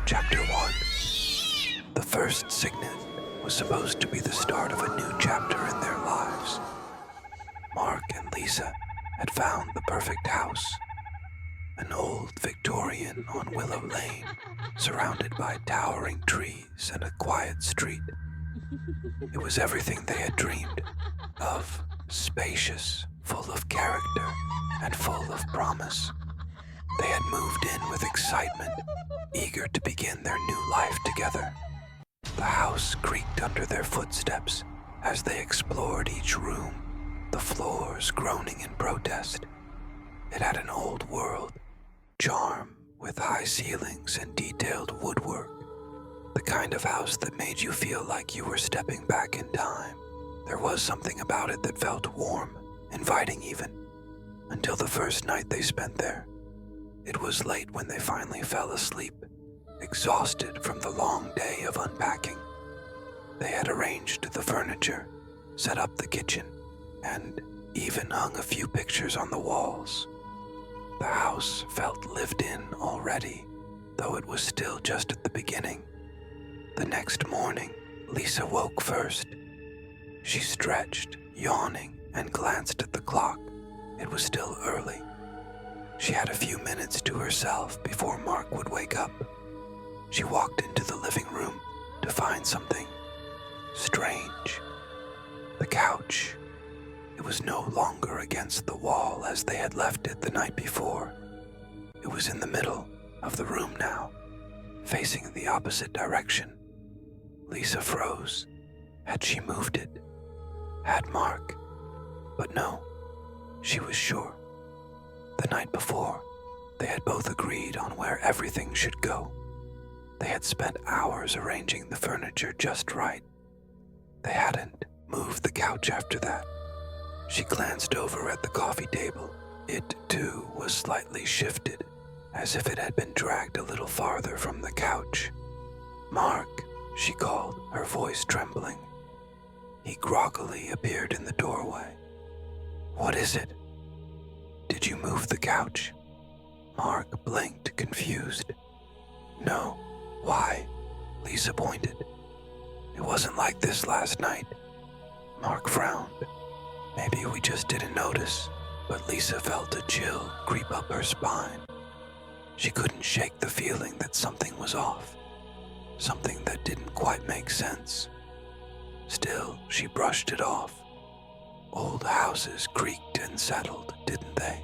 Chapter 1. The first signet was supposed to be the start of a new chapter in their lives. Mark and Lisa had found the perfect house, an old Victorian on Willow Lane, surrounded by towering trees and a quiet street. It was everything they had dreamed of, spacious, full of character, and full of promise. They had moved in with excitement, eager to begin their new life together. The house creaked under their footsteps as they explored each room, the floors groaning in protest. It had an old-world charm with high ceilings and detailed woodwork, the kind of house that made you feel like you were stepping back in time. There was something about it that felt warm, inviting even, until the first night they spent there. It was late when they finally fell asleep, exhausted from the long day of unpacking. They had arranged the furniture, set up the kitchen, and even hung a few pictures on the walls. The house felt lived in already, though it was still just at the beginning. The next morning, Lisa woke first. She stretched, yawning, and glanced at the clock. It was still early. She had a few minutes to herself before Mark would wake up. She walked into the living room to find something strange. The couch. It was no longer against the wall as they had left it the night before. It was in the middle of the room now, facing the opposite direction. Lisa froze. Had she moved it? Had Mark? But no, she was sure. The night before, they had both agreed on where everything should go. They had spent hours arranging the furniture just right. They hadn't moved the couch after that. She glanced over at the coffee table. It, too, was slightly shifted, as if it had been dragged a little farther from the couch. "Mark," she called, her voice trembling. He groggily appeared in the doorway. "What is it? Did you move the couch?" Mark blinked, confused. "No. Why?" Lisa pointed. "It wasn't like this last night." Mark frowned. Maybe we just didn't notice, but Lisa felt a chill creep up her spine. She couldn't shake the feeling that something was off, something that didn't quite make sense. Still, she brushed it off. Old houses creaked and settled, didn't they?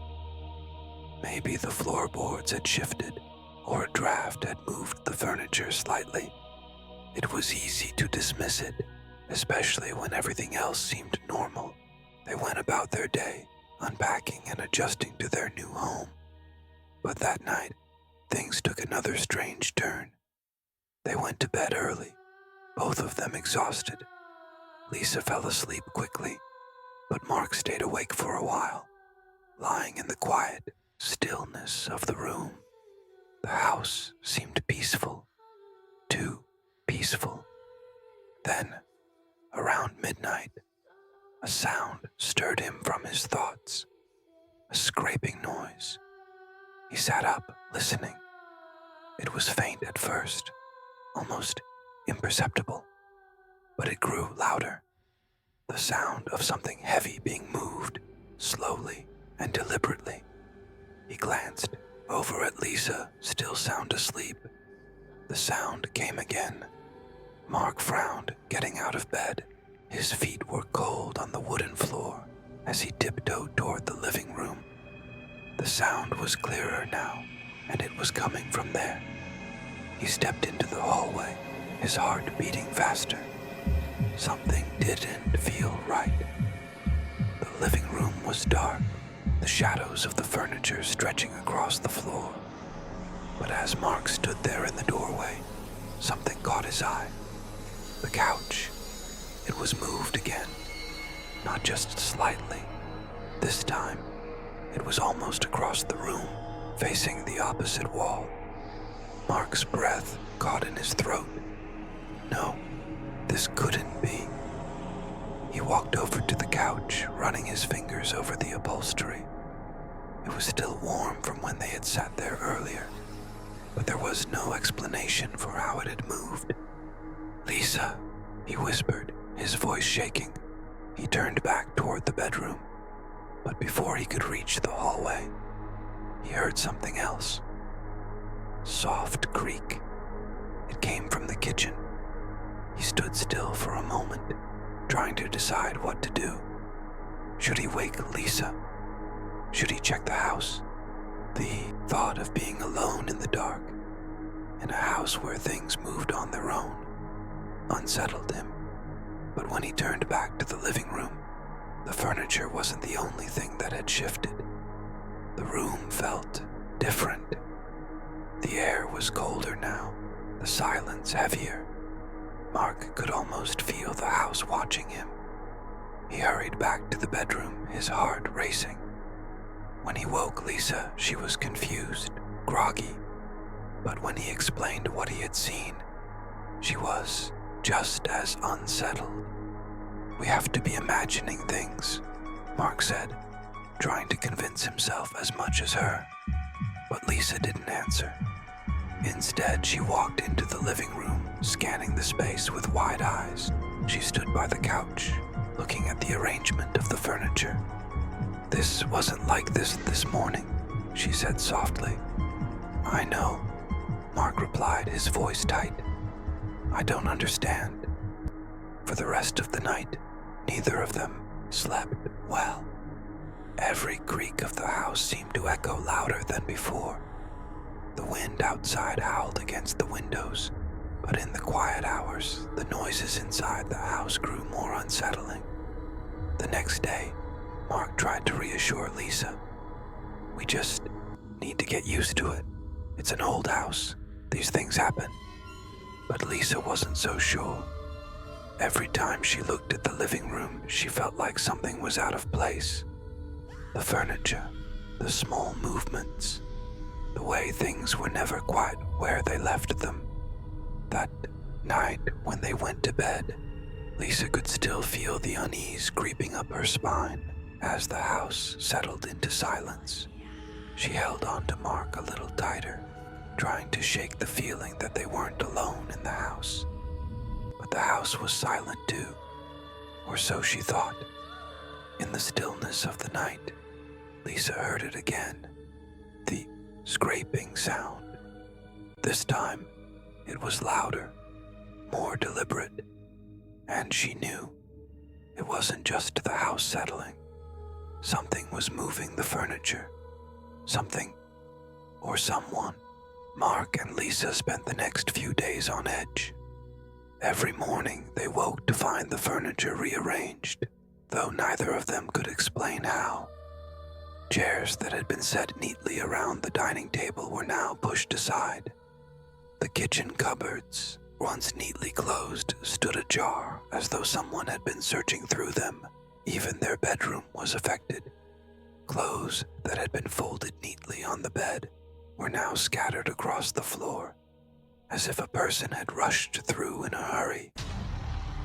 Maybe the floorboards had shifted, or a draft had moved the furniture slightly. It was easy to dismiss it, especially when everything else seemed normal. They went about their day, unpacking and adjusting to their new home. But that night, things took another strange turn. They went to bed early, both of them exhausted. Lisa fell asleep quickly, but Mark stayed awake for a while, lying in the quiet stillness of the room. The house seemed peaceful, too peaceful. Then, around midnight, a sound stirred him from his thoughts, a scraping noise. He sat up, listening. It was faint at first, almost imperceptible, but it grew louder. The sound of something heavy being moved, slowly and deliberately. He glanced over at Lisa, still sound asleep. The sound came again. Mark frowned, getting out of bed. His feet were cold on the wooden floor as he tiptoed toward the living room. The sound was clearer now, and it was coming from there. He stepped into the hallway, his heart beating faster. Something didn't feel right. The living room was dark, the shadows of the furniture stretching across the floor. But as Mark stood there in the doorway, something caught his eye. The couch. It was moved again, not just slightly. This time, it was almost across the room, facing the opposite wall. Mark's breath caught in his throat. No, this couldn't be. He walked over to the couch, running his fingers over the upholstery. It was still warm from when they had sat there earlier, but there was no explanation for how it had moved. "Lisa," he whispered, his voice shaking. He turned back toward the bedroom, but before he could reach the hallway, he heard something else. Soft creak. It came from the kitchen. He stood still for a moment, trying to decide what to do. Should he wake Lisa? Should he check the house? The thought of being alone in the dark, in a house where things moved on their own, unsettled him. But when he turned back to the living room, the furniture wasn't the only thing that had shifted. The room felt different. The air was colder now, the silence heavier. Mark could almost feel the house watching him. He hurried back to the bedroom, his heart racing. When he woke Lisa, she was confused, groggy. But when he explained what he had seen, she was just as unsettled. "We have to be imagining things," Mark said, trying to convince himself as much as her. But Lisa didn't answer. Instead, she walked into the living room, scanning the space with wide eyes. She stood by the couch, looking at the arrangement of the furniture. "This wasn't like this morning," she said softly. "I know," Mark replied, his voice tight. "I don't understand." For the rest of the night, neither of them slept well. Every creak of the house seemed to echo louder than before. The wind outside howled against the windows, but in the quiet hours, the noises inside the house grew more unsettling. The next day, Mark tried to reassure Lisa. "We just need to get used to it. It's an old house. These things happen." But Lisa wasn't so sure. Every time she looked at the living room, she felt like something was out of place. The furniture, the small movements, the way things were never quite where they left them. That night, when they went to bed, Lisa could still feel the unease creeping up her spine as the house settled into silence. She held on to Mark a little tighter, trying to shake the feeling that they weren't alone in the house. But the house was silent too, or so she thought. In the stillness of the night, Lisa heard it again, the scraping sound. This time, it was louder, more deliberate, and she knew it wasn't just the house settling. Something was moving the furniture. Something, or someone. Mark and Lisa spent the next few days on edge. Every morning, they woke to find the furniture rearranged, though neither of them could explain how. Chairs that had been set neatly around the dining table were now pushed aside. The kitchen cupboards, once neatly closed, stood ajar as though someone had been searching through them. Even their bedroom was affected. Clothes that had been folded neatly on the bed were now scattered across the floor, as if a person had rushed through in a hurry.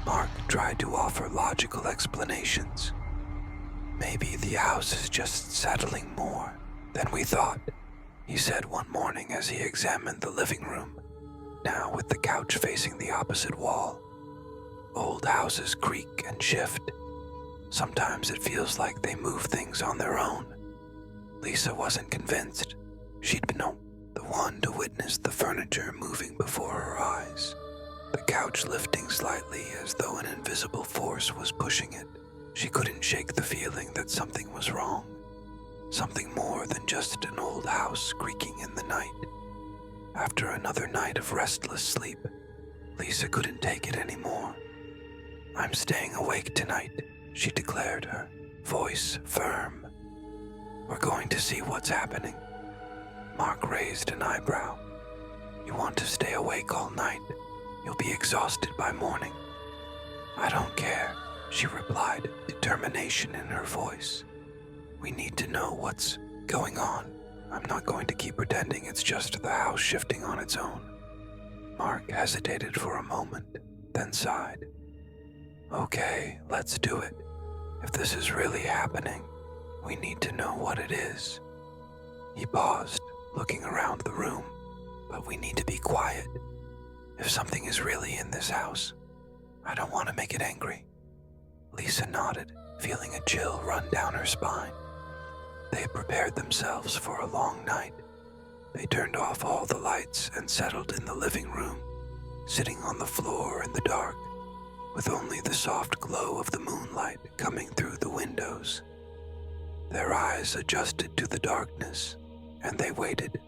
Mark tried to offer logical explanations. "Maybe the house is just settling more than we thought," he said one morning as he examined the living room, now with the couch facing the opposite wall. Old houses creak and shift. Sometimes it feels like they move things on their own. Lisa wasn't convinced. She'd been the one to witness the furniture moving before her eyes, the couch lifting slightly as though an invisible force was pushing it. She couldn't shake the feeling that something was wrong, something more than just an old house creaking in the night. After another night of restless sleep, Lisa couldn't take it anymore. "I'm staying awake tonight," she declared, her voice firm. "We're going to see what's happening." Mark raised an eyebrow. "You want to stay awake all night? You'll be exhausted by morning." "I don't care," she replied, determination in her voice. "We need to know what's going on. I'm not going to keep pretending it's just the house shifting on its own." Mark hesitated for a moment, then sighed. "Okay, let's do it. If this is really happening, we need to know what it is." He paused, looking around the room. but we need to be quiet. If something is really in this house, I don't want to make it angry." Lisa nodded, feeling a chill run down her spine. They had prepared themselves for a long night. They turned off all the lights and settled in the living room, sitting on the floor in the dark, with only the soft glow of the moonlight coming through the windows. Their eyes adjusted to the darkness, and they waited.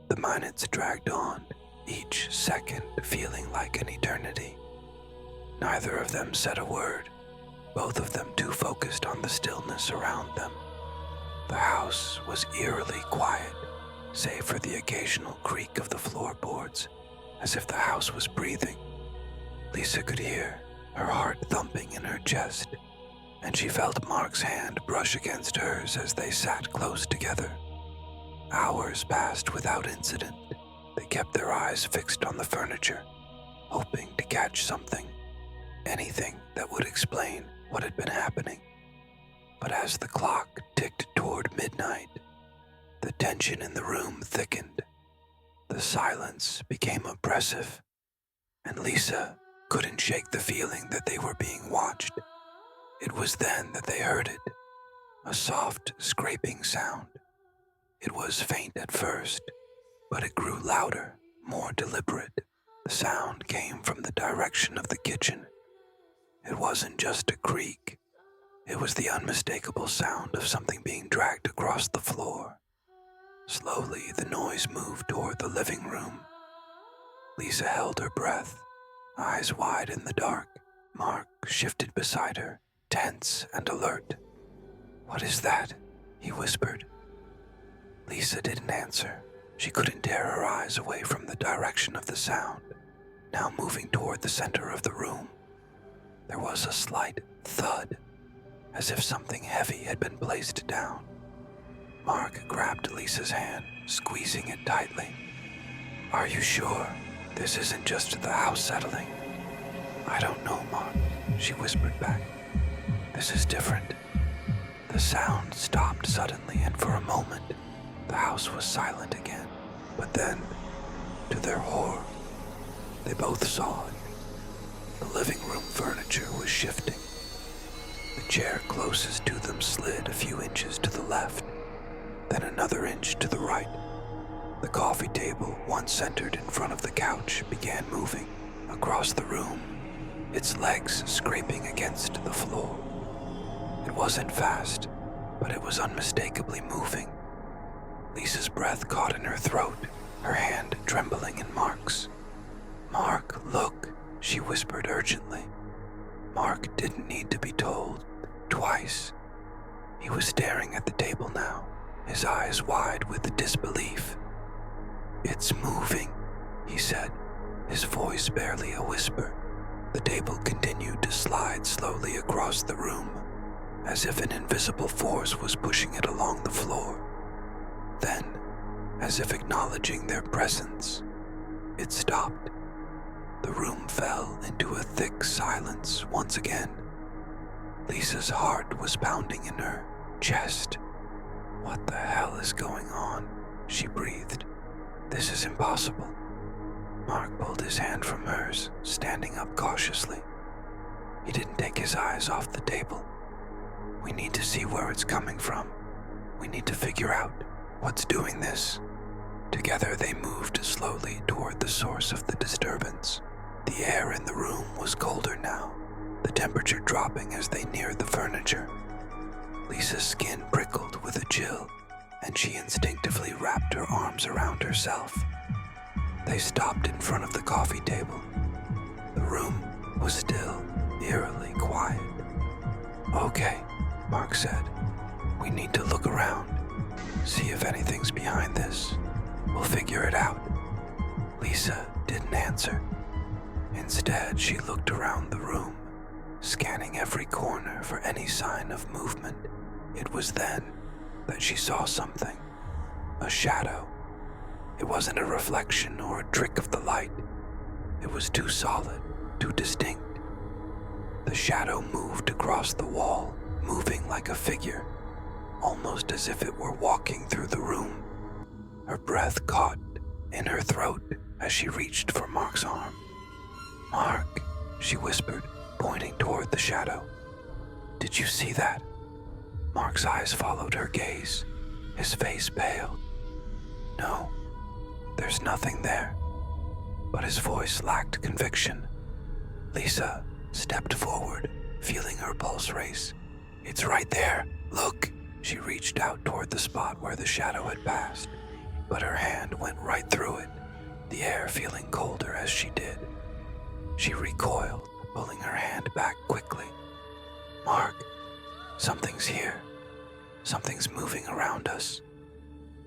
The minutes dragged on, each second feeling like an eternity. Neither of them said a word, both of them too focused on the stillness around them. The house was eerily quiet, save for the occasional creak of the floorboards, as if the house was breathing. Lisa could hear her heart thumping in her chest, and she felt Mark's hand brush against hers as they sat close together. Hours passed without incident. They kept their eyes fixed on the furniture, hoping to catch something, anything that would explain what had been happening. But as the clock ticked toward midnight, the tension in the room thickened. The silence became oppressive, and Lisa couldn't shake the feeling that they were being watched. It was then that they heard it, a soft scraping sound. It was faint at first, but it grew louder, more deliberate. The sound came from the direction of the kitchen. It wasn't just a creak. It was the unmistakable sound of something being dragged across the floor. Slowly, the noise moved toward the living room. Lisa held her breath, eyes wide in the dark. Mark shifted beside her, tense and alert. "What is that?" he whispered. Lisa didn't answer. She couldn't tear her eyes away from the direction of the sound, now moving toward the center of the room. There was a slight thud, as if something heavy had been placed down. Mark grabbed Lisa's hand, squeezing it tightly. "Are you sure this isn't just the house settling?" "I don't know, Mark," she whispered back. "This is different." The sound stopped suddenly, and for a moment, the house was silent again. But then, to their horror, they both saw it. The living room furniture was shifting. The chair closest to them slid a few inches to the left, then another inch to the right. The coffee table, once centered in front of the couch, began moving across the room, its legs scraping against the floor. It wasn't fast, but it was unmistakably moving. Lisa's breath caught in her throat, her hand trembling in Mark's. "Mark, look," she whispered urgently. Mark didn't need to be told twice. He was staring at the table now, his eyes wide with disbelief. "It's moving," he said, his voice barely a whisper. The table continued to slide slowly across the room, as if an invisible force was pushing it along the floor. Then, as if acknowledging their presence, it stopped. The room fell into a thick silence once again. Lisa's heart was pounding in her chest. "What the hell is going on?" she breathed. "This is impossible." Mark pulled his hand from hers, standing up cautiously. He didn't take his eyes off the table. "We need to see where it's coming from. We need to figure out what's doing this." Together they moved slowly toward the source of the disturbance. The air in the room was colder now, the temperature dropping as they neared the furniture. Lisa's skin prickled with a chill, and she instinctively wrapped her arms around herself. They stopped in front of the coffee table. The room was still, eerily quiet. "Okay," Mark said. "We need to look around, see if anything's behind this. We'll figure it out." Lisa didn't answer. Instead, she looked around the room, scanning every corner for any sign of movement. It was then that she saw something, a shadow. It wasn't a reflection or a trick of the light. It was too solid, too distinct. The shadow moved across the wall, moving like a figure, almost as if it were walking through the room. Her breath caught in her throat as she reached for Mark's arm. "Mark," she whispered, pointing toward the shadow. "Did you see that?" Mark's eyes followed her gaze. His face paled. "No, there's nothing there." But his voice lacked conviction. Lisa stepped forward, feeling her pulse race. "It's right there. Look." She reached out toward the spot where the shadow had passed, but her hand went right through it, the air feeling colder as she did. She recoiled, pulling her hand back quickly. "Mark, something's here. Something's moving around us."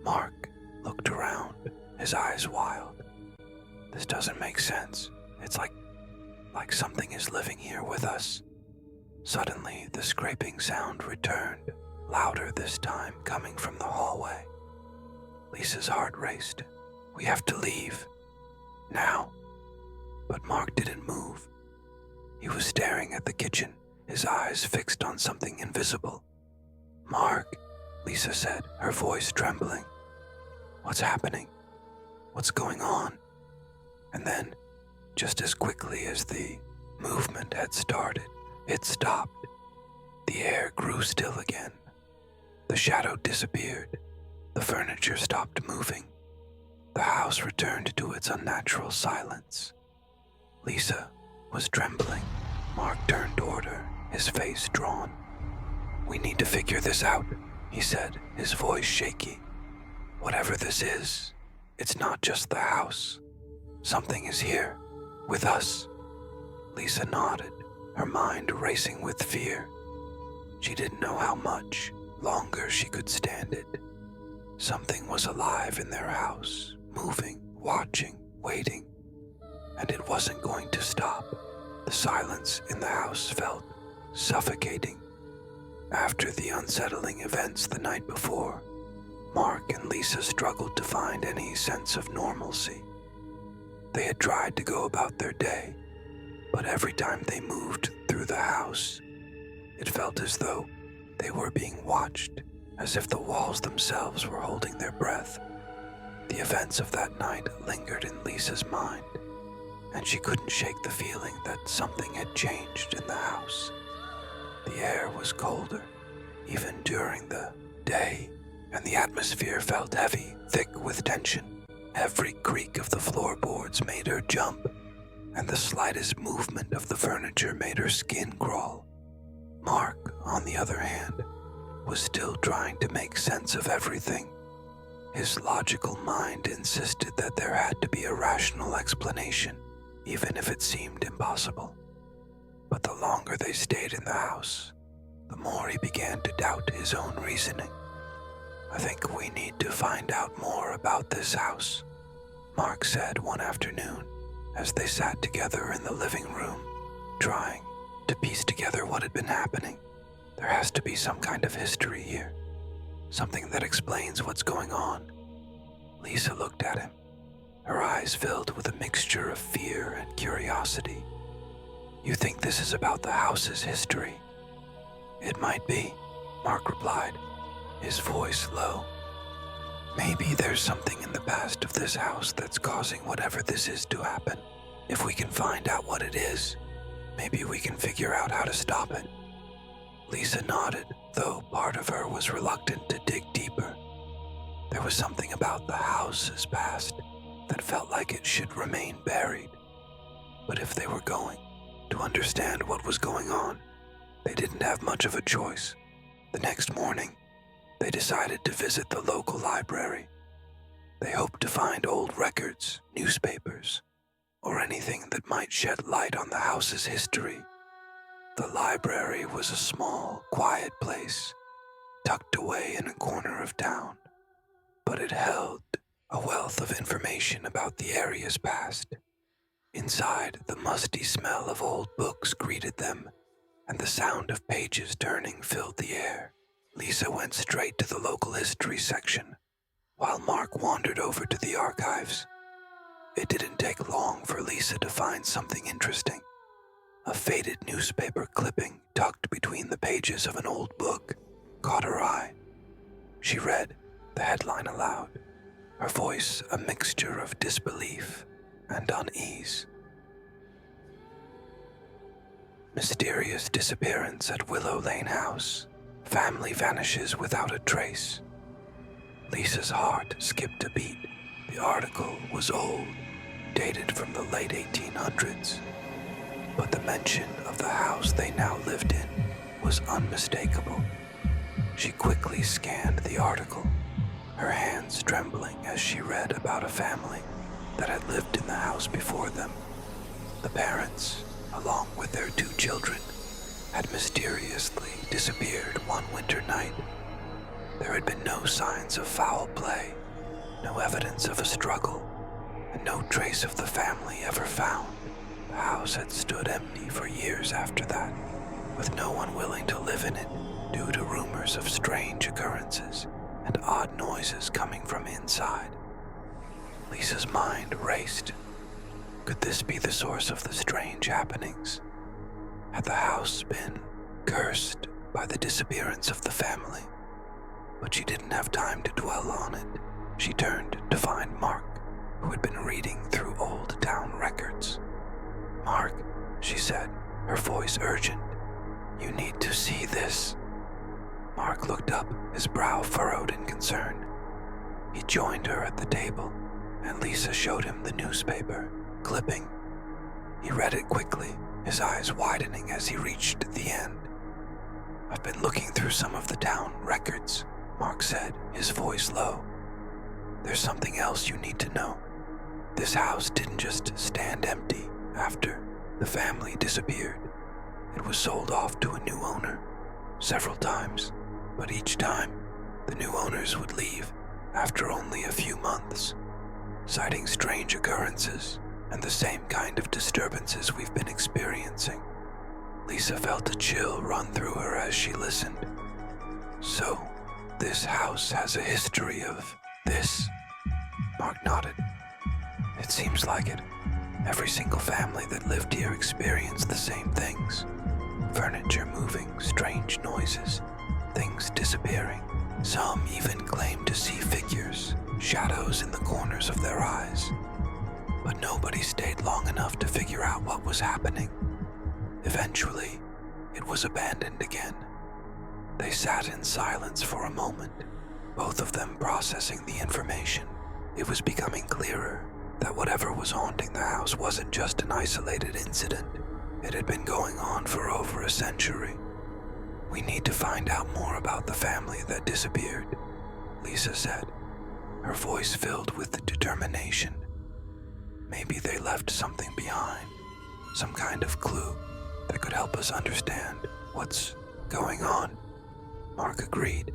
Mark looked around, his eyes wild. "This doesn't make sense. It's like something is living here with us." Suddenly, the scraping sound returned, louder this time, coming from the hallway. Lisa's heart raced. "We have to leave. Now." But Mark didn't move. He was staring at the kitchen, his eyes fixed on something invisible. "Mark," Lisa said, her voice trembling. "What's happening? What's going on?" And then, just as quickly as the movement had started, it stopped. The air grew still again. The shadow disappeared. The furniture stopped moving. The house returned to its unnatural silence. Lisa was trembling. Mark turned toward her, his face drawn. "We need to figure this out," he said, his voice shaky. "Whatever this is, it's not just the house. Something is here, with us." Lisa nodded, her mind racing with fear. She didn't know how much longer she could stand it. Something was alive in their house, moving, watching, waiting. And it wasn't going to stop. The silence in the house felt suffocating. After the unsettling events the night before, Mark and Lisa struggled to find any sense of normalcy. They had tried to go about their day, but every time they moved through the house, it felt as though they were being watched, as if the walls themselves were holding their breath. The events of that night lingered in Lisa's mind, and she couldn't shake the feeling that something had changed in the house. The air was colder, even during the day, and the atmosphere felt heavy, thick with tension. Every creak of the floorboards made her jump, and the slightest movement of the furniture made her skin crawl. Mark, on the other hand, was still trying to make sense of everything. His logical mind insisted that there had to be a rational explanation, even if it seemed impossible. But the longer they stayed in the house, the more he began to doubt his own reasoning. "I think we need to find out more about this house," Mark said one afternoon as they sat together in the living room, trying to piece together what had been happening. "There has to be some kind of history here, something that explains what's going on." Lisa looked at him, her eyes filled with a mixture of fear and curiosity. "You think this is about the house's history?" "It might be," Mark replied, his voice low. "Maybe there's something in the past of this house that's causing whatever this is to happen. If we can find out what it is, maybe we can figure out how to stop it." Lisa nodded, though part of her was reluctant to dig deeper. There was something about the house's past that felt like it should remain buried. But if they were going to understand what was going on, they didn't have much of a choice. The next morning, they decided to visit the local library. They hoped to find old records, newspapers, or anything that might shed light on the house's history. The library was a small, quiet place, tucked away in a corner of town, but it held a wealth of information about the area's past. Inside, the musty smell of old books greeted them, and the sound of pages turning filled the air. Lisa went straight to the local history section, while Mark wandered over to the archives. It didn't take long for Lisa to find something interesting. A faded newspaper clipping tucked between the pages of an old book caught her eye. She read the headline aloud. her voice a mixture of disbelief and unease. Mysterious disappearance at Willow Lane House. Family vanishes without a trace. Lisa's heart skipped a beat. The article was old, dated from the late 1800s, but the mention of the house they now lived in was unmistakable. She quickly scanned the article, her hands trembling as she read about a family that had lived in the house before them. The parents, along with their 2 children, had mysteriously disappeared one winter night. There had been no signs of foul play, no evidence of a struggle, and no trace of the family ever found. The house had stood empty for years after that, with no one willing to live in it due to rumors of strange occurrences and odd noises coming from inside. Lisa's mind raced. Could this be the source of the strange happenings? Had the house been cursed by the disappearance of the family? But she didn't have time to dwell on it. She turned to find Mark, who had been reading through old town records. "Mark," she said, her voice urgent, "you need to see this." Mark looked up, his brow furrowed in concern. He joined her at the table, and Lisa showed him the newspaper clipping. He read it quickly, his eyes widening as he reached the end. "I've been looking through some of the town records," Mark said, his voice low. "There's something else you need to know. This house didn't just stand empty after the family disappeared. It was sold off to a new owner several times, but each time the new owners would leave after only a few months, citing strange occurrences and the same kind of disturbances we've been experiencing." Lisa felt a chill run through her as she listened. "So, this house has a history of this?" Mark nodded. "It seems like it. Every single family that lived here experienced the same things. Furniture moving, strange noises, things disappearing. Some even claimed to see figures, shadows in the corners of their eyes. But nobody stayed long enough to figure out what was happening. Eventually, it was abandoned again." They sat in silence for a moment, both of them processing the information. It was becoming clearer that whatever was haunting the house wasn't just an isolated incident. It had been going on for over a century. "We need to find out more about the family that disappeared," Lisa said, her voice filled with determination. "Maybe they left something behind, some kind of clue that could help us understand what's going on." Mark agreed.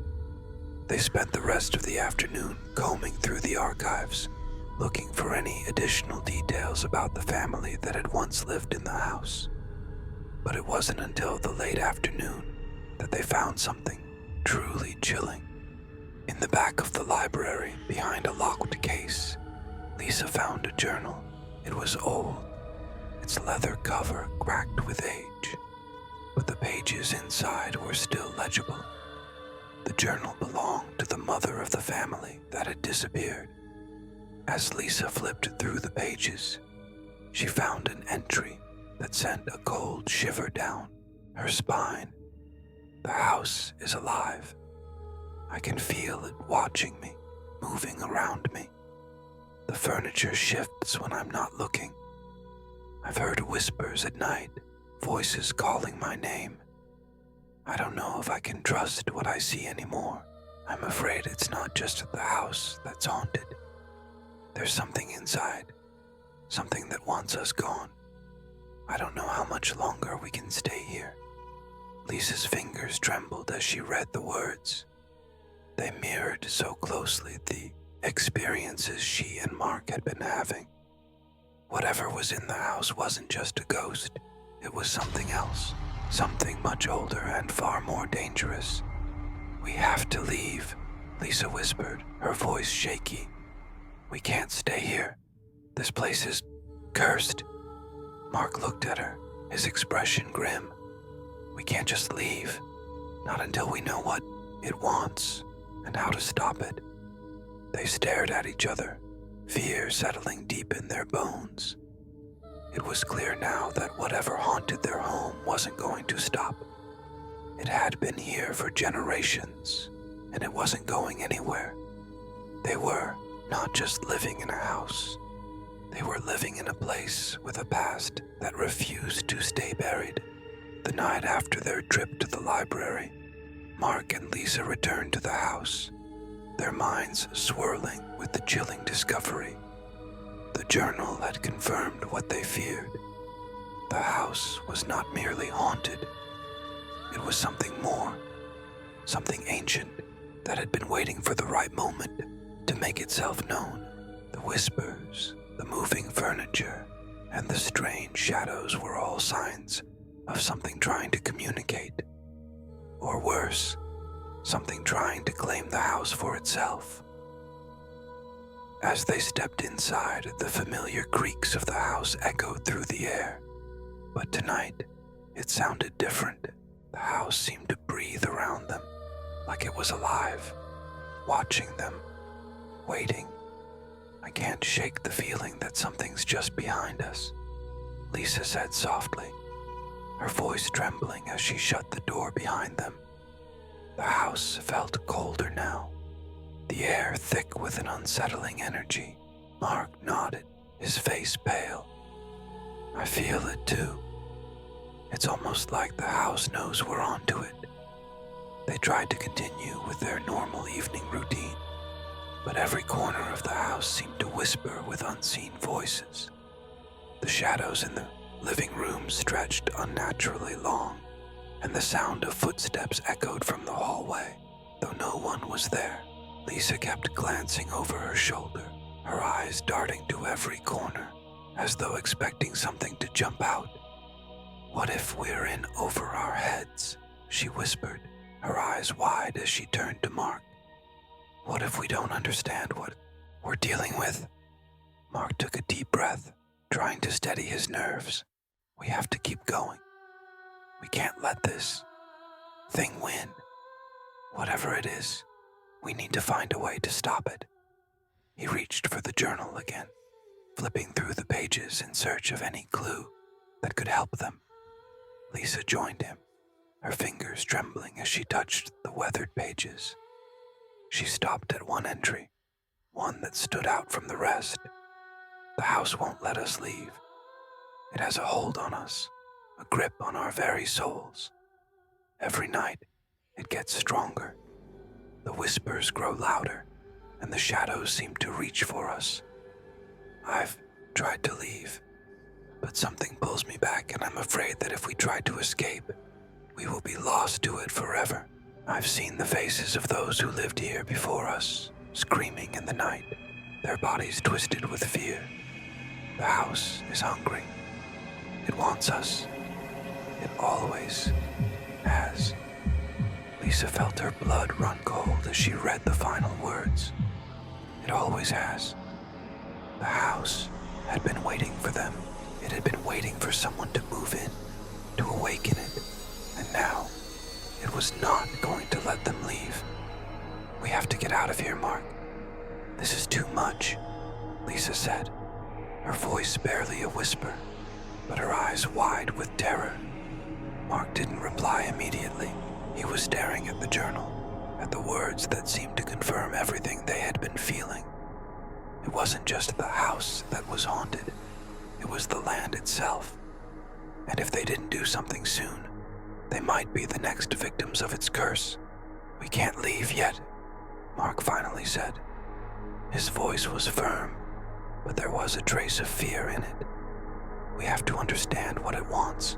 They spent the rest of the afternoon combing through the archives, looking for any additional details about the family that had once lived in the house. But it wasn't until the late afternoon that they found something truly chilling. In the back of the library, behind a locked case, Lisa found a journal. It was old, its leather cover cracked with age, but the pages inside were still legible. The journal belonged to the mother of the family that had disappeared. As Lisa flipped through the pages, she found an entry that sent a cold shiver down her spine. "The house is alive. I can feel it watching me, moving around me. The furniture shifts when I'm not looking. I've heard whispers at night, voices calling my name. I don't know if I can trust what I see anymore. I'm afraid it's not just the house that's haunted. There's something inside, something that wants us gone. I don't know how much longer we can stay here." Lisa's fingers trembled as she read the words. They mirrored so closely the experiences she and Mark had been having. Whatever was in the house wasn't just a ghost. It was something else, something much older and far more dangerous. "We have to leave," Lisa whispered, her voice shaky. "We can't stay here. This place is cursed." Mark looked at her, his expression grim. "We can't just leave, not until we know what it wants and how to stop it." They stared at each other, fear settling deep in their bones. It was clear now that whatever haunted their home wasn't going to stop. It had been here for generations, and it wasn't going anywhere. They were not just living in a house. They were living in a place with a past that refused to stay buried. The night after their trip to the library, Mark and Lisa returned to the house, their minds swirling with the chilling discovery. The journal had confirmed what they feared. The house was not merely haunted. It was something more, something ancient that had been waiting for the right moment to make itself known. The whispers, the moving furniture, and the strange shadows were all signs of something trying to communicate. Or worse, something trying to claim the house for itself. As they stepped inside, the familiar creaks of the house echoed through the air. But tonight, it sounded different. The house seemed to breathe around them, like it was alive, watching them, waiting. I can't shake the feeling that something's just behind us, Lisa said softly, her voice trembling as she shut the door behind them. The house felt colder now, the air thick with an unsettling energy. Mark nodded, his face pale. I feel it too. It's almost like the house knows we're onto it. They tried to continue with their normal evening routine, but every corner of the house seemed to whisper with unseen voices. The shadows in the living room stretched unnaturally long, and the sound of footsteps echoed from the hallway, though no one was there. Lisa kept glancing over her shoulder, her eyes darting to every corner, as though expecting something to jump out. What if we're in over our heads? She whispered, her eyes wide as she turned to Mark. What if we don't understand what we're dealing with? Mark took a deep breath, trying to steady his nerves. We have to keep going. We can't let this thing win. Whatever it is, we need to find a way to stop it. He reached for the journal again, flipping through the pages in search of any clue that could help them. Lisa joined him, her fingers trembling as she touched the weathered pages. She stopped at one entry, one that stood out from the rest. The house won't let us leave. It has a hold on us, a grip on our very souls. Every night, it gets stronger. The whispers grow louder, and the shadows seem to reach for us. I've tried to leave, but something pulls me back, and I'm afraid that if we try to escape, we will be lost to it forever. I've seen the faces of those who lived here before us, screaming in the night, their bodies twisted with fear. The house is hungry. It wants us. It always has. Lisa felt her blood run cold as she read the final words. It always has. The house had been waiting for them. It had been waiting for someone to move in, to awaken it, and now it was not going to let them leave. We have to get out of here, Mark. This is too much, Lisa said, her voice barely a whisper, but her eyes wide with terror. Mark didn't reply immediately. He was staring at the journal, at the words that seemed to confirm everything they had been feeling. It wasn't just the house that was haunted. It was the land itself. And if they didn't do something soon, they might be the next victims of its curse. We can't leave yet, Mark finally said. His voice was firm, but there was a trace of fear in it. We have to understand what it wants.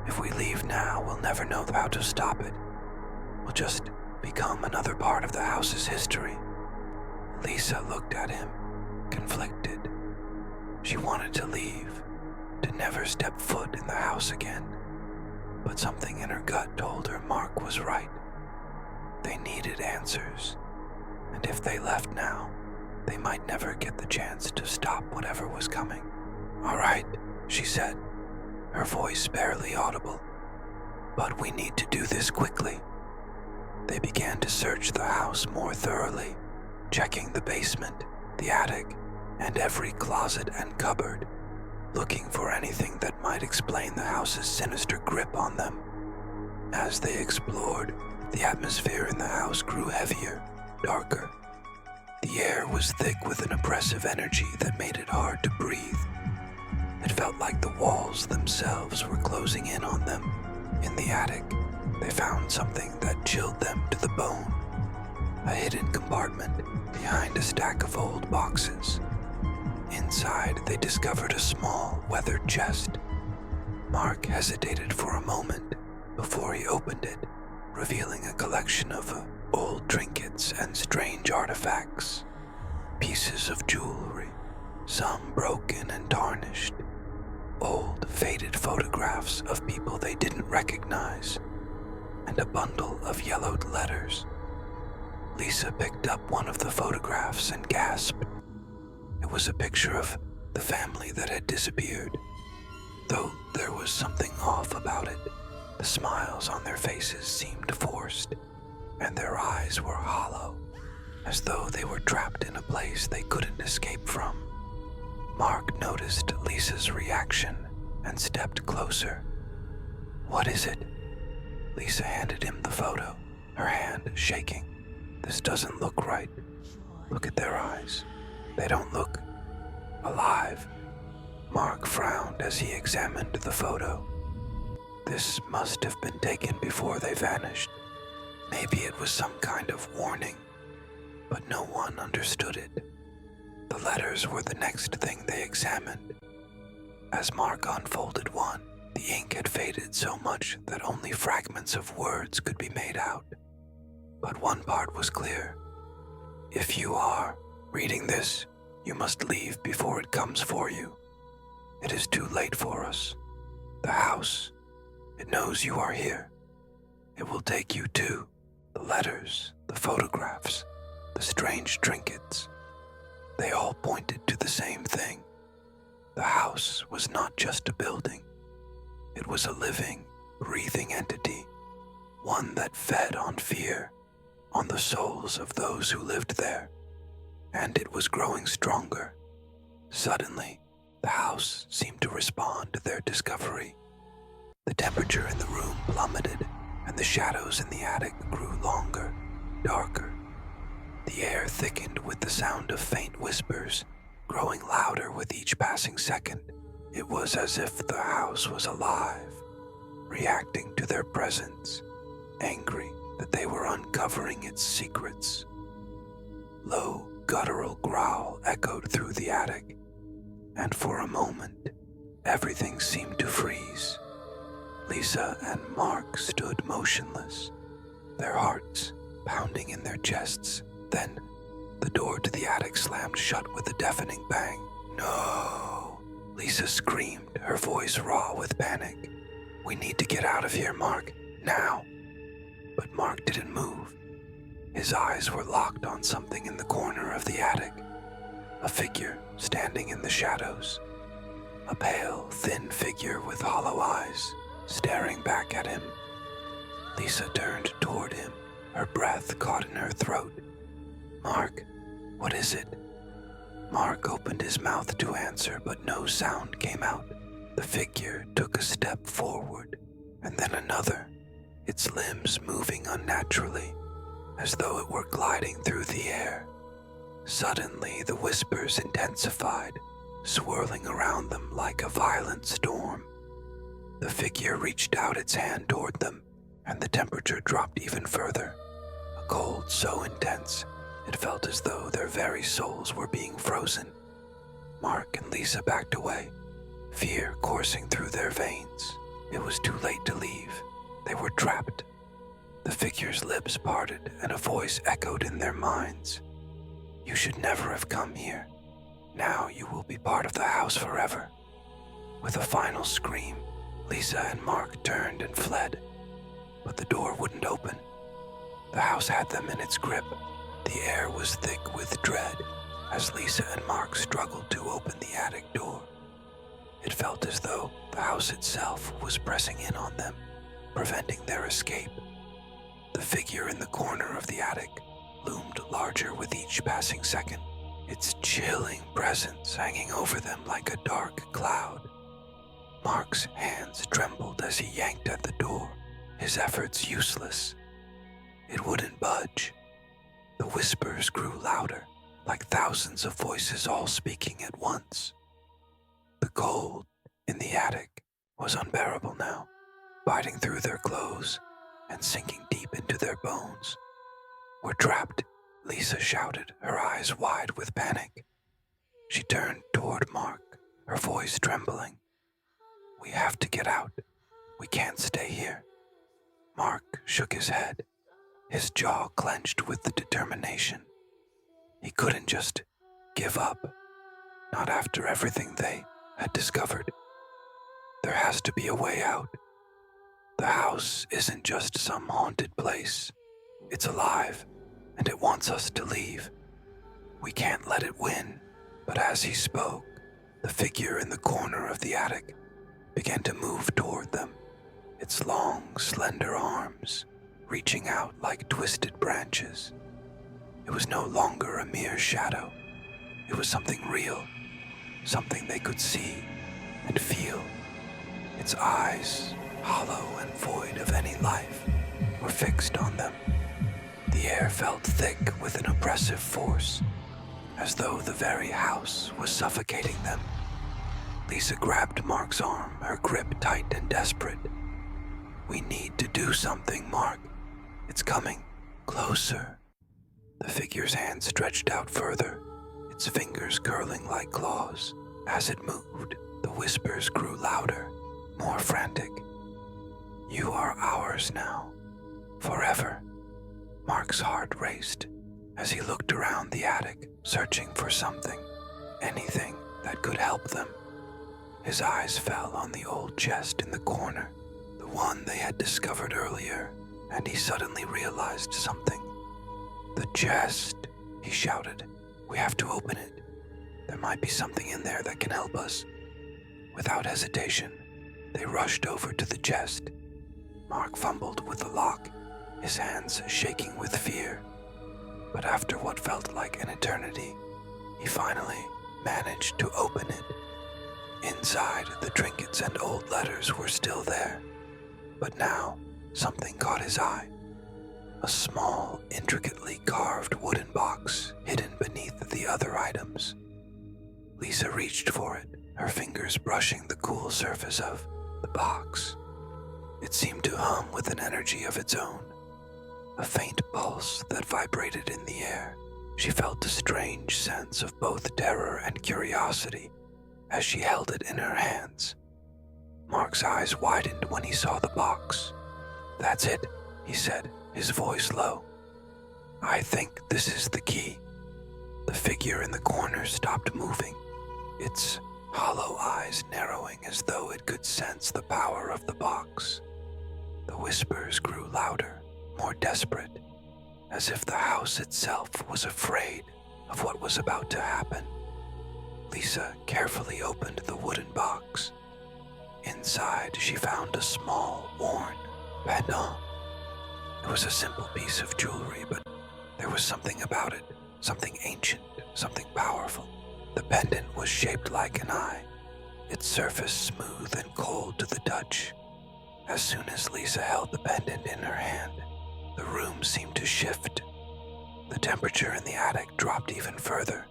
If we leave now, we'll never know how to stop it. We'll just become another part of the house's history. Lisa looked at him, conflicted. She wanted to leave, to never step foot in the house again. But something in her gut told her Mark was right. They needed answers, and if they left now, they might never get the chance to stop whatever was coming. All right, she said, her voice barely audible. But we need to do this quickly. They began to search the house more thoroughly, checking the basement, the attic, and every closet and cupboard, looking for anything that might explain the house's sinister grip on them. As they explored, the atmosphere in the house grew heavier, darker. The air was thick with an oppressive energy that made it hard to breathe. It felt like the walls themselves were closing in on them. In the attic, they found something that chilled them to the bone. A hidden compartment behind a stack of old boxes. Inside, they discovered a small, weathered chest. Mark hesitated for a moment before he opened it, revealing a collection of old trinkets and strange artifacts. Pieces of jewelry, some broken and tarnished. Old, faded photographs of people they didn't recognize, and a bundle of yellowed letters. Lisa picked up one of the photographs and gasped. It was a picture of the family that had disappeared. Though there was something off about it, the smiles on their faces seemed forced, and their eyes were hollow, as though they were trapped in a place they couldn't escape from. Mark noticed Lisa's reaction and stepped closer. "What is it?" Lisa handed him the photo, her hand shaking. "This doesn't look right. Look at their eyes. They don't look alive." Mark frowned as he examined the photo. This must have been taken before they vanished. Maybe it was some kind of warning, but no one understood it. The letters were the next thing they examined. As Mark unfolded one, the ink had faded so much that only fragments of words could be made out. But one part was clear. "If you are reading this, you must leave before it comes for you. It is too late for us. The house, it knows you are here. It will take you to the letters, the photographs, the strange trinkets." They all pointed to the same thing. The house was not just a building. It was a living, breathing entity, one that fed on fear, on the souls of those who lived there. And it was growing stronger. Suddenly, the house seemed to respond to their discovery. The temperature in the room plummeted, and the shadows in the attic grew longer, darker. The air thickened with the sound of faint whispers, growing louder with each passing second. It was as if the house was alive, reacting to their presence, angry that they were uncovering its secrets. Low, guttural growl echoed through the attic, and for a moment, everything seemed to freeze. Lisa and Mark stood motionless, their hearts pounding in their chests. Then, the door to the attic slammed shut with a deafening bang. "No!" Lisa screamed, her voice raw with panic. "We need to get out of here, Mark. Now!" But Mark didn't move. His eyes were locked on something in the corner of the attic. A figure standing in the shadows. A pale, thin figure with hollow eyes, staring back at him. Lisa turned toward him, her breath caught in her throat. "Mark, what is it?" Mark opened his mouth to answer, but no sound came out. The figure took a step forward, and then another, its limbs moving unnaturally, as though it were gliding through the air. Suddenly, the whispers intensified, swirling around them like a violent storm. The figure reached out its hand toward them, and the temperature dropped even further. A cold so intense, it felt as though their very souls were being frozen. Mark and Lisa backed away, fear coursing through their veins. It was too late to leave. They were trapped. The figure's lips parted, and a voice echoed in their minds. "You should never have come here. Now you will be part of the house forever." With a final scream, Lisa and Mark turned and fled, but the door wouldn't open. The house had them in its grip. The air was thick with dread as Lisa and Mark struggled to open the attic door. It felt as though the house itself was pressing in on them, preventing their escape. The figure in the corner of the attic loomed larger with each passing second, its chilling presence hanging over them like a dark cloud. Mark's hands trembled as he yanked at the door, his efforts useless. It wouldn't budge. The whispers grew louder, like thousands of voices all speaking at once. The cold in the attic was unbearable now, biting through their clothes and sinking deep into their bones. "We're trapped," Lisa shouted, her eyes wide with panic. She turned toward Mark, her voice trembling. "We have to get out. We can't stay here." Mark shook his head, his jaw clenched with the determination. He couldn't just give up, not after everything they had discovered. There has to be a way out. The house isn't just some haunted place. It's alive, and it wants us to leave. We can't let it win. But as he spoke, the figure in the corner of the attic began to move toward them, its long, slender arms reaching out like twisted branches. It was no longer a mere shadow. It was something real, something they could see and feel. Its eyes, hollow and void of any life, were fixed on them. The air felt thick with an oppressive force, as though the very house was suffocating them. Lisa grabbed Mark's arm, her grip tight and desperate. "We need to do something, Mark. It's coming. Closer." The figure's hand stretched out further, its fingers curling like claws. As it moved, the whispers grew louder, more frantic. "You are ours now. Forever." Mark's heart raced as he looked around the attic, searching for something, anything that could help them. His eyes fell on the old chest in the corner, the one they had discovered earlier, and he suddenly realized something. "The chest," he shouted. "We have to open it. There might be something in there that can help us." Without hesitation, they rushed over to the chest. Mark fumbled with the lock, his hands shaking with fear. But after what felt like an eternity, he finally managed to open it. Inside, the trinkets and old letters were still there, but now something caught his eye. A small, intricately carved wooden box hidden beneath the other items. Lisa reached for it, her fingers brushing the cool surface of the box. It seemed to hum with an energy of its own, a faint pulse that vibrated in the air. She felt a strange sense of both terror and curiosity as she held it in her hands. Mark's eyes widened when he saw the box. "That's it," he said, his voice low. "I think this is the key." The figure in the corner stopped moving, its hollow eyes narrowing as though it could sense the power of the box. The whispers grew louder, more desperate, as if the house itself was afraid of what was about to happen. Lisa carefully opened the wooden box. Inside, she found a small, worn pendant. It was a simple piece of jewelry, but there was something about it, something ancient, something powerful. The pendant was shaped like an eye, its surface smooth and cold to the touch. As soon as Lisa held the pendant in her hand, the room seemed to shift. The temperature in the attic dropped even further,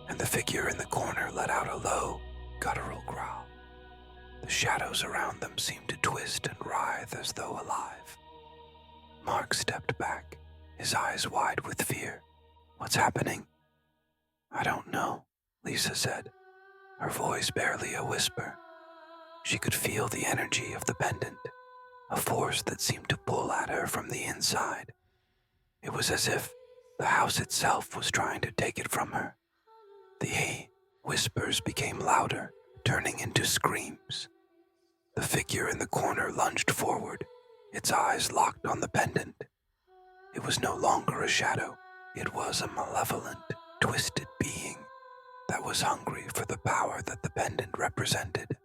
and the figure in the corner let out a low, guttural growl. The shadows around them seemed to twist and writhe as though alive. Mark stepped back, his eyes wide with fear. "What's happening?" "I don't know," Lisa said, her voice barely a whisper. She could feel the energy of the pendant, a force that seemed to pull at her from the inside. It was as if the house itself was trying to take it from her. The whispers became louder, turning into screams. The figure in the corner lunged forward, its eyes locked on the pendant. It was no longer a shadow. It was a malevolent, twisted being that was hungry for the power that the pendant represented.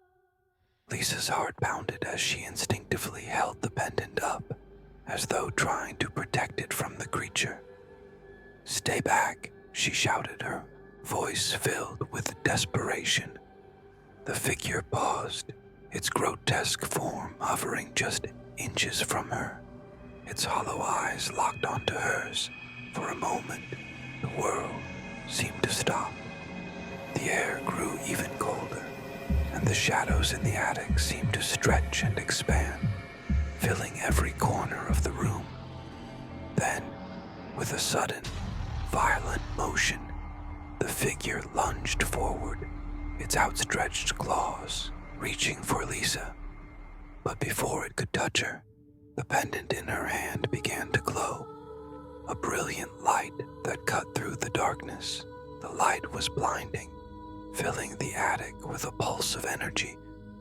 Lisa's heart pounded as she instinctively held the pendant up, as though trying to protect it from the creature. "Stay back," she shouted, her voice filled with desperation. The figure paused, its grotesque form hovering just inches from her, its hollow eyes locked onto hers. For a moment, the world seemed to stop. The air grew even colder, and the shadows in the attic seemed to stretch and expand, filling every corner of the room. Then, with a sudden, violent motion, the figure lunged forward, its outstretched claws reaching for Lisa. But before it could touch her, the pendant in her hand began to glow, a brilliant light that cut through the darkness. The light was blinding, filling the attic with a pulse of energy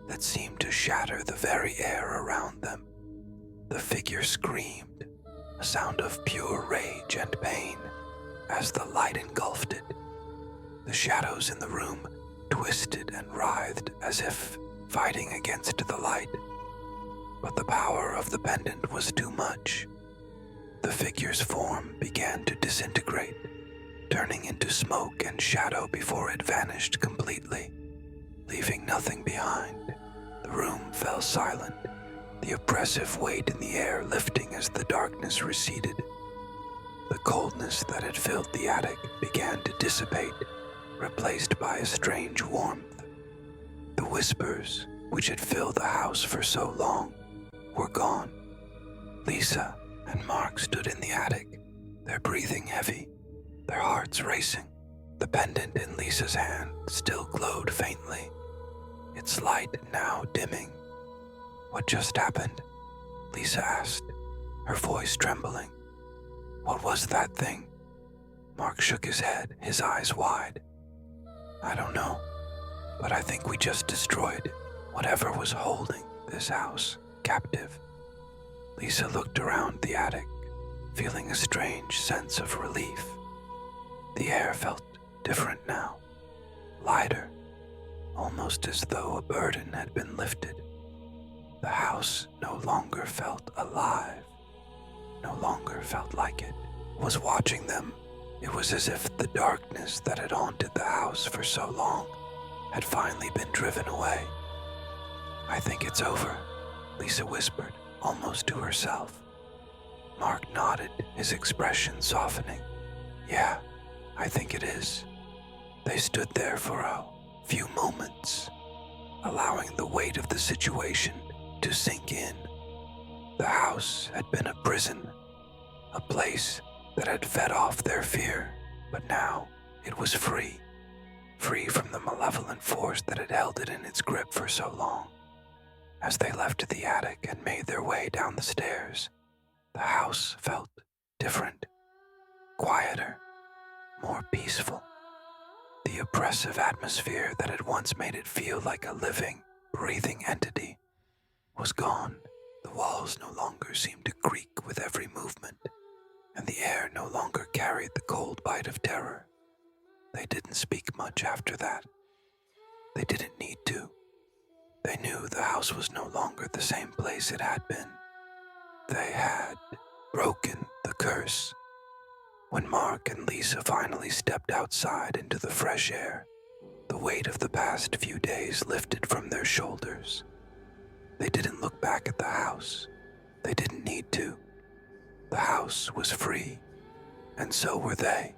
that seemed to shatter the very air around them. The figure screamed, a sound of pure rage and pain, as the light engulfed it. The shadows in the room twisted and writhed as if fighting against the light. But the power of the pendant was too much. The figure's form began to disintegrate, turning into smoke and shadow before it vanished completely, leaving nothing behind. The room fell silent, the oppressive weight in the air lifting as the darkness receded. The coldness that had filled the attic began to dissipate, replaced by a strange warmth. The whispers, which had filled the house for so long, were gone. Lisa and Mark stood in the attic, their breathing heavy, their hearts racing. The pendant in Lisa's hand still glowed faintly, its light now dimming. "What just happened?" Lisa asked, her voice trembling. "What was that thing?" Mark shook his head, his eyes wide. "I don't know, but I think we just destroyed whatever was holding this house captive." Lisa looked around the attic, feeling a strange sense of relief. The air felt different now, lighter, almost as though a burden had been lifted. The house no longer felt alive, no longer felt like it was watching them. It was as if the darkness that had haunted the house for so long had finally been driven away. "I think it's over," Lisa whispered, almost to herself. Mark nodded, his expression softening. "Yeah, I think it is." They stood there for a few moments, allowing the weight of the situation to sink in. The house had been a prison, a place that had fed off their fear, but now it was free from the malevolent force that had held it in its grip for so long. As they left the attic and made their way down the stairs, the house felt different, quieter, more peaceful. The oppressive atmosphere that had once made it feel like a living, breathing entity was gone. The walls no longer seemed to creak with every movement, and the air no longer carried the cold bite of terror. They didn't speak much after that. They didn't need to. They knew the house was no longer the same place it had been. They had broken the curse. When Mark and Lisa finally stepped outside into the fresh air, the weight of the past few days lifted from their shoulders. They didn't look back at the house. They didn't need to. The house was free, and so were they.